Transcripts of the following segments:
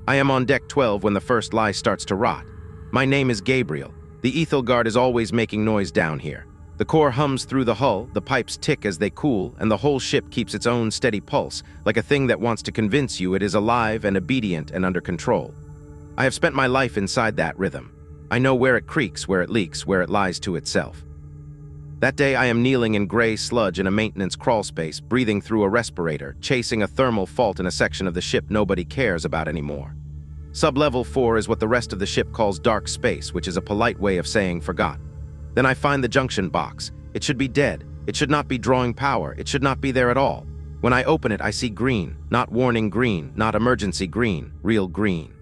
I am on deck 12 when the first lie starts to rot. My name is Gabriel. The Aethelgard is always making noise down here. The core hums through the hull, the pipes tick as they cool, and the whole ship keeps its own steady pulse, like a thing that wants to convince you it is alive and obedient and under control. I have spent my life inside that rhythm. I know where it creaks, where it leaks, where it lies to itself. That day I am kneeling in gray sludge in a maintenance crawl space, breathing through a respirator, chasing a thermal fault in a section of the ship nobody cares about anymore. Sub-level 4 is what the rest of the ship calls dark space, which is a polite way of saying forgot. Then I find the junction box. It should be dead. It should not be drawing power. It should not be there at all. When I open it, I see green. Not warning green, not emergency green, real green.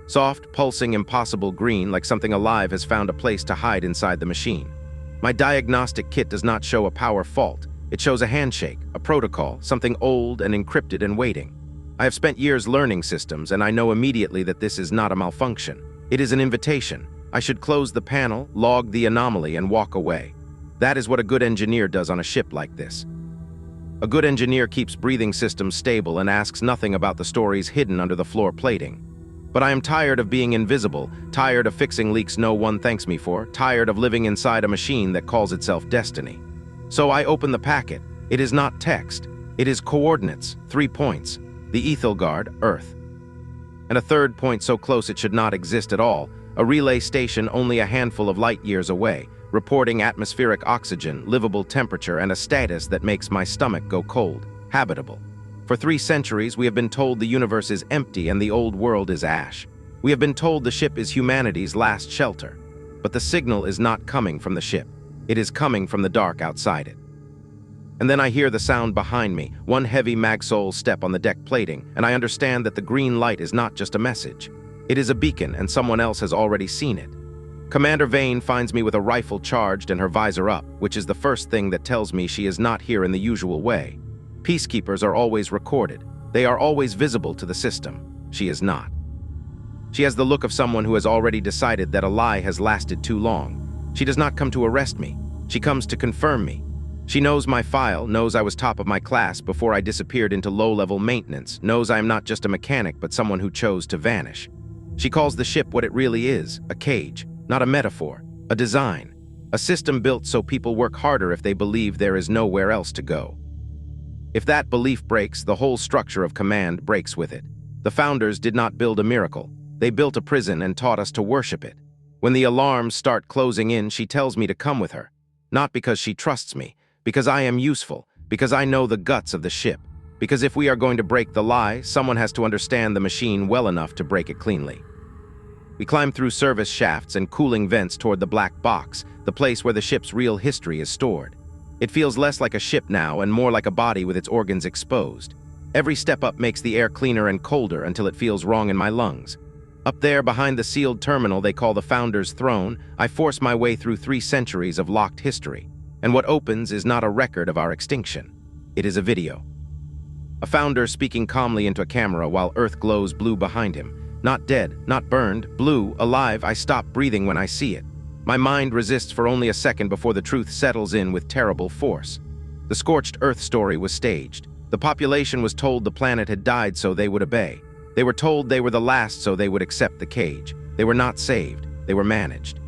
Soft, pulsing, impossible green, like something alive has found a place to hide inside the machine. My diagnostic kit does not show a power fault. It shows a handshake, a protocol, something old and encrypted and waiting. I have spent years learning systems, and I know immediately that this is not a malfunction. It is an invitation. I should close the panel, log the anomaly, and walk away. That is what a good engineer does on a ship like this. A good engineer keeps breathing systems stable and asks nothing about the stories hidden under the floor plating. But I am tired of being invisible, tired of fixing leaks no one thanks me for, tired of living inside a machine that calls itself destiny. So I open the packet. It is not text. It is coordinates, 3 points. The Aethelgard, Earth. And a third point so close it should not exist at all, a relay station only a handful of light years away, reporting atmospheric oxygen, livable temperature, and a status that makes my stomach go cold, habitable. For 3 centuries, we have been told the universe is empty and the old world is ash. We have been told the ship is humanity's last shelter. But the signal is not coming from the ship. It is coming from the dark outside it. And then I hear the sound behind me, one heavy magsole step on the deck plating, and I understand that the green light is not just a message. It is a beacon, and someone else has already seen it. Commander Vane finds me with a rifle charged and her visor up, which is the first thing that tells me she is not here in the usual way. Peacekeepers are always recorded. They are always visible to the system. She is not. She has the look of someone who has already decided that a lie has lasted too long. She does not come to arrest me. She comes to confirm me. She knows my file, knows I was top of my class before I disappeared into low-level maintenance, knows I am not just a mechanic but someone who chose to vanish. She calls the ship what it really is, a cage, not a metaphor, a design, a system built so people work harder if they believe there is nowhere else to go. If that belief breaks, the whole structure of command breaks with it. The founders did not build a miracle. They built a prison and taught us to worship it. When the alarms start closing in, she tells me to come with her. Not because she trusts me, because I am useful, because I know the guts of the ship, because if we are going to break the lie, someone has to understand the machine well enough to break it cleanly. We climb through service shafts and cooling vents toward the black box, the place where the ship's real history is stored. It feels less like a ship now and more like a body with its organs exposed. Every step up makes the air cleaner and colder until it feels wrong in my lungs. Up there behind the sealed terminal they call the Founder's Throne, I force my way through 3 centuries of locked history. And what opens is not a record of our extinction. It is a video. A founder speaking calmly into a camera while Earth glows blue behind him. Not dead, not burned, blue, alive. I stop breathing when I see it. My mind resists for only a second before the truth settles in with terrible force. The scorched Earth story was staged. The population was told the planet had died so they would obey. They were told they were the last so they would accept the cage. They were not saved. They were managed.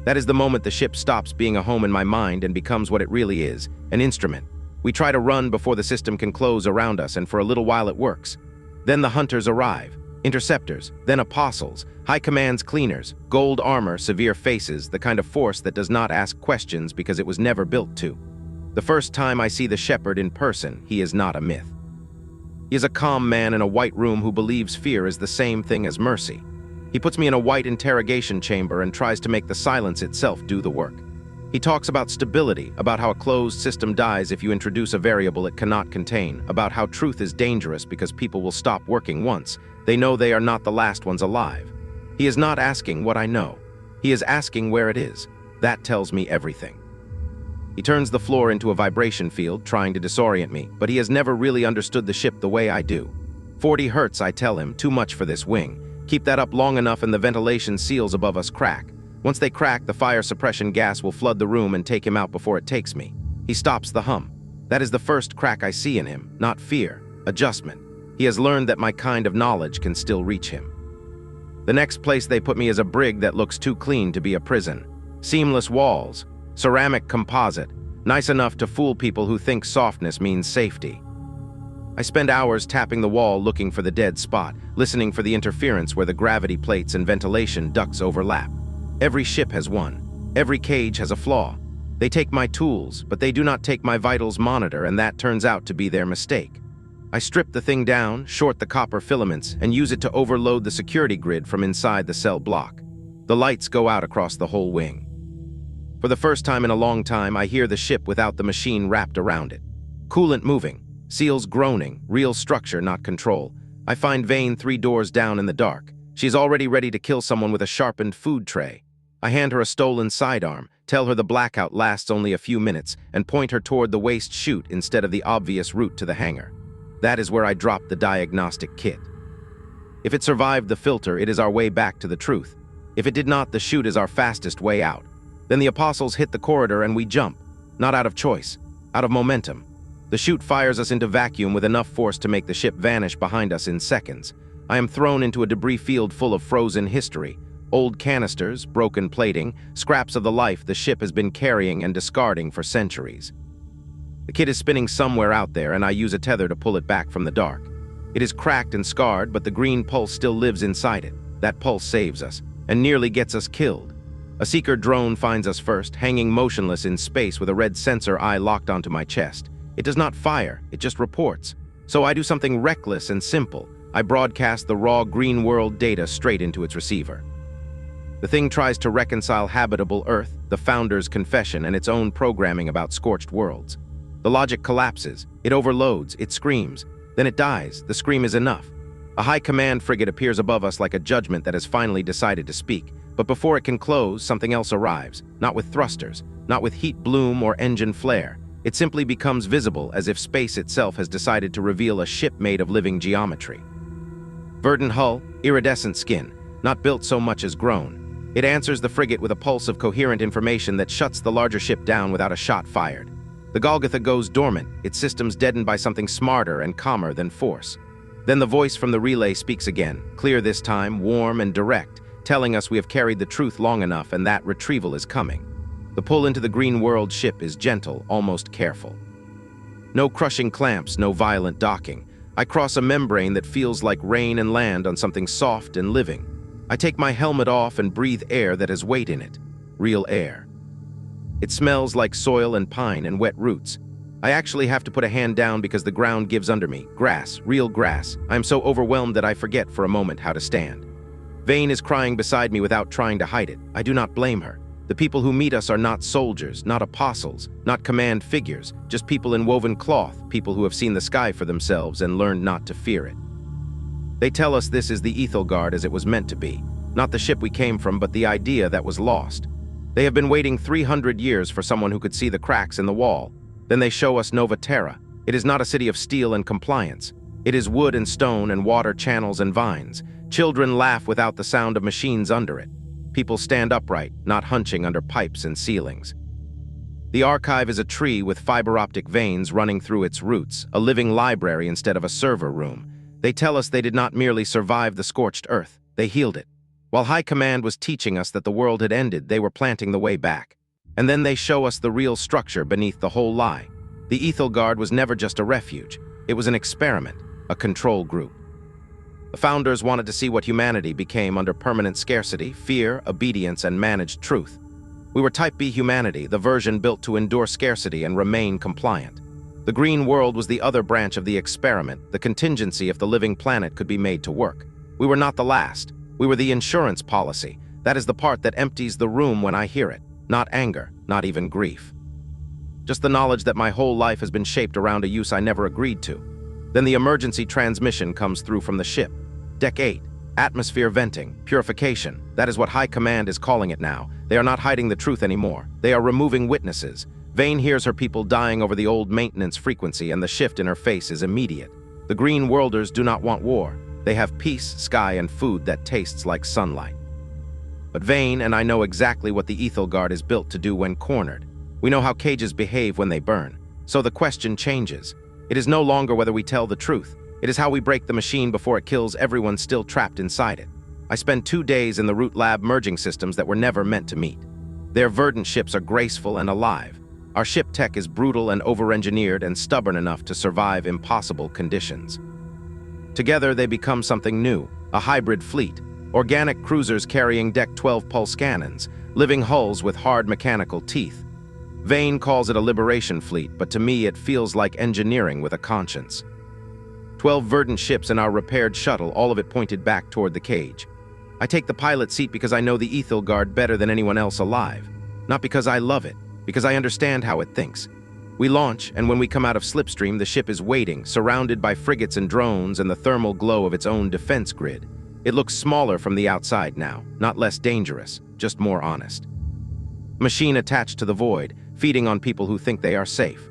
That is the moment the ship stops being a home in my mind and becomes what it really is, an instrument. We try to run before the system can close around us, and for a little while it works. Then the hunters arrive, interceptors, then apostles, high commands cleaners, gold armor, severe faces, the kind of force that does not ask questions because it was never built to. The first time I see the shepherd in person, he is not a myth. He is a calm man in a white room who believes fear is the same thing as mercy. He puts me in a white interrogation chamber and tries to make the silence itself do the work. He talks about stability, about how a closed system dies if you introduce a variable it cannot contain, about how truth is dangerous because people will stop working once they know they are not the last ones alive. He is not asking what I know. He is asking where it is. That tells me everything. He turns the floor into a vibration field, trying to disorient me, but he has never really understood the ship the way I do. 40 hertz, I tell him, too much for this wing. Keep that up long enough and the ventilation seals above us crack. Once they crack, the fire suppression gas will flood the room and take him out before it takes me. He stops the hum. That is the first crack I see in him, not fear, adjustment. He has learned that my kind of knowledge can still reach him. The next place they put me is a brig that looks too clean to be a prison. Seamless walls, ceramic composite, nice enough to fool people who think softness means safety. I spend hours tapping the wall looking for the dead spot, listening for the interference where the gravity plates and ventilation ducts overlap. Every ship has one. Every cage has a flaw. They take my tools, but they do not take my vitals monitor, and that turns out to be their mistake. I strip the thing down, short the copper filaments, and use it to overload the security grid from inside the cell block. The lights go out across the whole wing. For the first time in a long time, I hear the ship without the machine wrapped around it. Coolant moving, seals groaning, real structure, not control. I find Vane 3 doors down in the dark. She's already ready to kill someone with a sharpened food tray. I hand her a stolen sidearm, tell her the blackout lasts only a few minutes, and point her toward the waste chute instead of the obvious route to the hangar. That is where I drop the diagnostic kit. If it survived the filter, it is our way back to the truth. If it did not, the chute is our fastest way out. Then the apostles hit the corridor and we jump, not out of choice, out of momentum. The chute fires us into vacuum with enough force to make the ship vanish behind us in seconds. I am thrown into a debris field full of frozen history, old canisters, broken plating, scraps of the life the ship has been carrying and discarding for centuries. The kit is spinning somewhere out there, and I use a tether to pull it back from the dark. It is cracked and scarred, but the green pulse still lives inside it. That pulse saves us, and nearly gets us killed. A seeker drone finds us first, hanging motionless in space with a red sensor eye locked onto my chest. It does not fire, it just reports. So I do something reckless and simple. I broadcast the raw green world data straight into its receiver. The thing tries to reconcile habitable Earth, the Founder's confession, and its own programming about scorched worlds. The logic collapses, it overloads, it screams. Then it dies, the scream is enough. A high command frigate appears above us like a judgment that has finally decided to speak. But before it can close, something else arrives. Not with thrusters, not with heat bloom or engine flare. It simply becomes visible, as if space itself has decided to reveal a ship made of living geometry. Verdant hull, iridescent skin, not built so much as grown. It answers the frigate with a pulse of coherent information that shuts the larger ship down without a shot fired. The Golgotha goes dormant, its systems deadened by something smarter and calmer than force. Then the voice from the relay speaks again, clear this time, warm and direct, telling us we have carried the truth long enough and that retrieval is coming. The pull into the green world ship is gentle, almost careful. No crushing clamps, no violent docking. I cross a membrane that feels like rain and land on something soft and living. I take my helmet off and breathe air that has weight in it. Real air. It smells like soil and pine and wet roots. I actually have to put a hand down because the ground gives under me. Grass, real grass. I am so overwhelmed that I forget for a moment how to stand. Vane is crying beside me without trying to hide it. I do not blame her. The people who meet us are not soldiers, not apostles, not command figures, just people in woven cloth, people who have seen the sky for themselves and learned not to fear it. They tell us this is the Aethelgard as it was meant to be, not the ship we came from, but the idea that was lost. They have been waiting 300 years for someone who could see the cracks in the wall. Then they show us Nova Terra. It is not a city of steel and compliance. It is wood and stone and water channels and vines. Children laugh without the sound of machines under it. People stand upright, not hunching under pipes and ceilings. The archive is a tree with fiber optic veins running through its roots, a living library instead of a server room. They tell us they did not merely survive the scorched earth, they healed it. While High Command was teaching us that the world had ended, they were planting the way back. And then they show us the real structure beneath the whole lie. The Aethelgard was never just a refuge. It was an experiment, a control group. The founders wanted to see what humanity became under permanent scarcity, fear, obedience, and managed truth. We were Type B humanity, the version built to endure scarcity and remain compliant. The green world was the other branch of the experiment, the contingency if the living planet could be made to work. We were not the last. We were the insurance policy. That is the part that empties the room when I hear it. Not anger, not even grief. Just the knowledge that my whole life has been shaped around a use I never agreed to. Then the emergency transmission comes through from the ship. Deck 8, atmosphere venting, purification. That is what High Command is calling it now. They are not hiding the truth anymore. They are removing witnesses. Vane hears her people dying over the old maintenance frequency, and the shift in her face is immediate. The green worlders do not want war. They have peace, sky, and food that tastes like sunlight. But Vane and I know exactly what the Aethelgard is built to do when cornered. We know how cages behave when they burn. So the question changes. It is no longer whether we tell the truth. It is how we break the machine before it kills everyone still trapped inside it. I spend 2 days in the root lab merging systems that were never meant to meet. Their verdant ships are graceful and alive. Our ship tech is brutal and over-engineered and stubborn enough to survive impossible conditions. Together, they become something new, a hybrid fleet, organic cruisers carrying Deck 12 pulse cannons, living hulls with hard mechanical teeth. Vane calls it a liberation fleet, but to me it feels like engineering with a conscience. 12 verdant ships in our repaired shuttle, all of it pointed back toward the cage. I take the pilot seat because I know the Aethelgard better than anyone else alive. Not because I love it, because I understand how it thinks. We launch, and when we come out of slipstream, the ship is waiting, surrounded by frigates and drones and the thermal glow of its own defense grid. It looks smaller from the outside now, not less dangerous, just more honest. Machine attached to the void, feeding on people who think they are safe.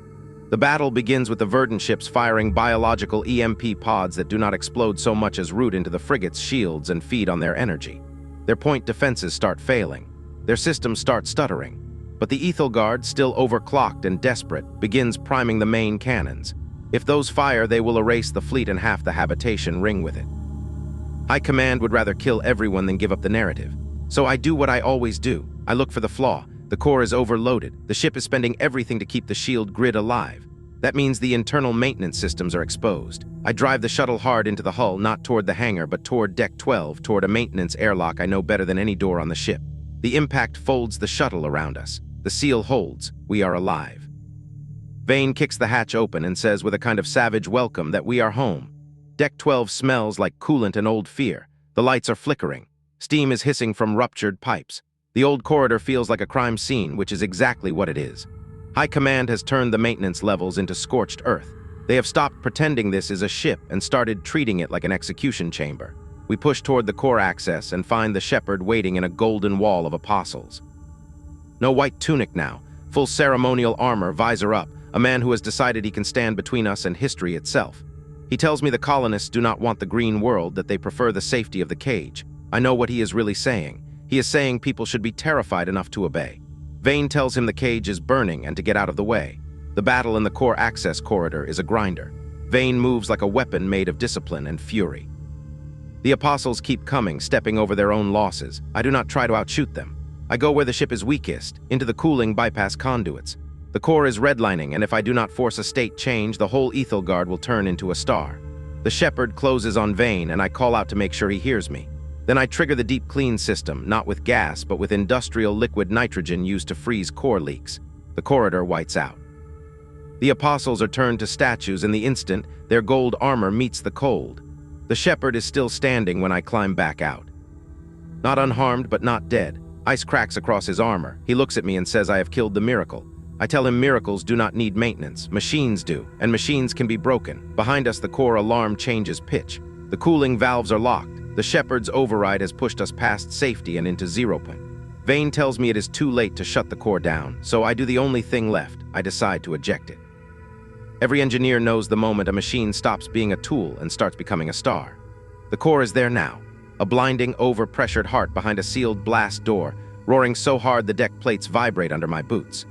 The battle begins with the verdant ships firing biological EMP pods that do not explode so much as root into the frigates' shields and feed on their energy. Their point defenses start failing. Their systems start stuttering. But the Aethelgard, still overclocked and desperate, begins priming the main cannons. If those fire, they will erase the fleet and half the habitation ring with it. High Command would rather kill everyone than give up the narrative. So I do what I always do. I look for the flaw. The core is overloaded. The ship is spending everything to keep the shield grid alive. That means the internal maintenance systems are exposed. I drive the shuttle hard into the hull, not toward the hangar, but toward Deck 12, toward a maintenance airlock I know better than any door on the ship. The impact folds the shuttle around us. The seal holds. We are alive. Vane kicks the hatch open and says with a kind of savage welcome that we are home. Deck 12 smells like coolant and old fear. The lights are flickering. Steam is hissing from ruptured pipes. The old corridor feels like a crime scene, which is exactly what it is. High Command has turned the maintenance levels into scorched earth. They have stopped pretending this is a ship and started treating it like an execution chamber. We push toward the core access and find the shepherd waiting in a golden wall of apostles. No white tunic now, full ceremonial armor, visor up, a man who has decided he can stand between us and history itself. He tells me the colonists do not want the green world, that they prefer the safety of the cage. I know what he is really saying. He is saying people should be terrified enough to obey. Vane tells him the cage is burning and to get out of the way. The battle in the core access corridor is a grinder. Vane moves like a weapon made of discipline and fury. The apostles keep coming, stepping over their own losses. I do not try to outshoot them. I go where the ship is weakest, into the cooling bypass conduits. The core is redlining, and if I do not force a state change, the whole Aethelgard will turn into a star. The shepherd closes on Vane, and I call out to make sure he hears me. Then I trigger the deep clean system, not with gas, but with industrial liquid nitrogen used to freeze core leaks. The corridor whites out. The apostles are turned to statues in the instant their gold armor meets the cold. The shepherd is still standing when I climb back out. Not unharmed, but not dead. Ice cracks across his armor. He looks at me and says I have killed the miracle. I tell him miracles do not need maintenance. Machines do, and machines can be broken. Behind us, the core alarm changes pitch. The cooling valves are locked. The shepherd's override has pushed us past safety and into 0 point. Vane tells me it is too late to shut the core down, so I do the only thing left. I decide to eject it. Every engineer knows the moment a machine stops being a tool and starts becoming a star. The core is there now, a blinding, over-pressured heart behind a sealed blast door, roaring so hard the deck plates vibrate under my boots.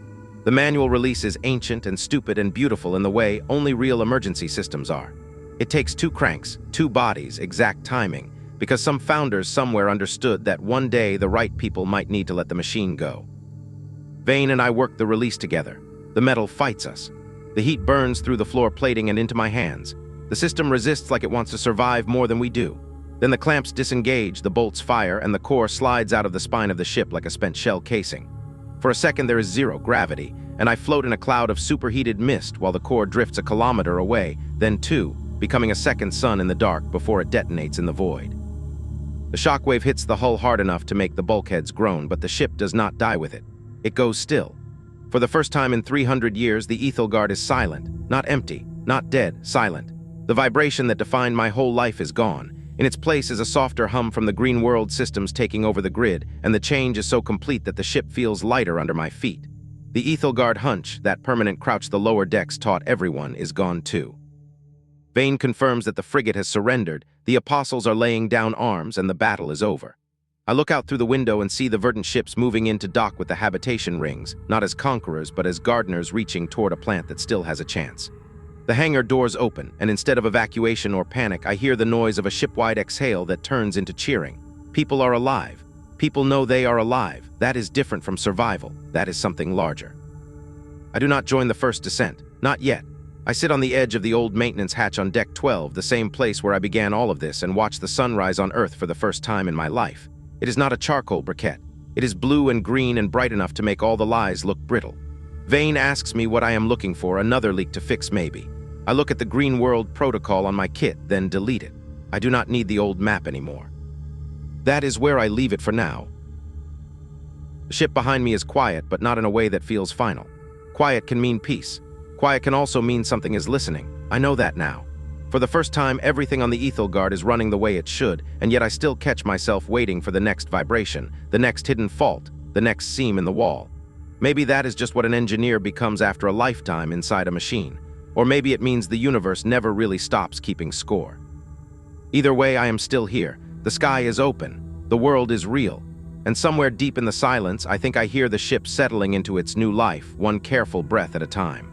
The manual release is ancient and stupid and beautiful in the way only real emergency systems are. It takes 2 cranks, 2 bodies, exact timing, because some founders somewhere understood that one day the right people might need to let the machine go. Vane and I work the release together. The metal fights us. The heat burns through the floor plating and into my hands. The system resists like it wants to survive more than we do. Then the clamps disengage, the bolts fire, and the core slides out of the spine of the ship like a spent shell casing. For a second there is 0 gravity, and I float in a cloud of superheated mist while the core drifts a kilometer away, then 2, becoming a second sun in the dark before it detonates in the void. The shockwave hits the hull hard enough to make the bulkheads groan, but the ship does not die with it. It goes still. For the first time in 300 years, the Aethelgard is silent, not empty, not dead, silent. The vibration that defined my whole life is gone. In its place is a softer hum from the green world systems taking over the grid, and the change is so complete that the ship feels lighter under my feet. The Aethelgard hunch, that permanent crouch the lower decks taught everyone, is gone too. Vane confirms that the frigate has surrendered, the apostles are laying down arms, and the battle is over. I look out through the window and see the verdant ships moving in to dock with the habitation rings, not as conquerors, but as gardeners reaching toward a plant that still has a chance. The hangar doors open, and instead of evacuation or panic, I hear the noise of a shipwide exhale that turns into cheering. People are alive. People know they are alive. That is different from survival. That is something larger. I do not join the first descent. Not yet. I sit on the edge of the old maintenance hatch on Deck 12, the same place where I began all of this, and watch the sunrise on Earth for the first time in my life. It is not a charcoal briquette. It is blue and green and bright enough to make all the lies look brittle. Vane asks me what I am looking for, another leak to fix maybe. I look at the Green World protocol on my kit, then delete it. I do not need the old map anymore. That is where I leave it for now. The ship behind me is quiet, but not in a way that feels final. Quiet can mean peace. Quiet can also mean something is listening. I know that now. For the first time, everything on the Aethelgard is running the way it should, and yet I still catch myself waiting for the next vibration, the next hidden fault, the next seam in the wall. Maybe that is just what an engineer becomes after a lifetime inside a machine. Or maybe it means the universe never really stops keeping score. Either way, I am still here. The sky is open. The world is real. And somewhere deep in the silence, I think I hear the ship settling into its new life, one careful breath at a time.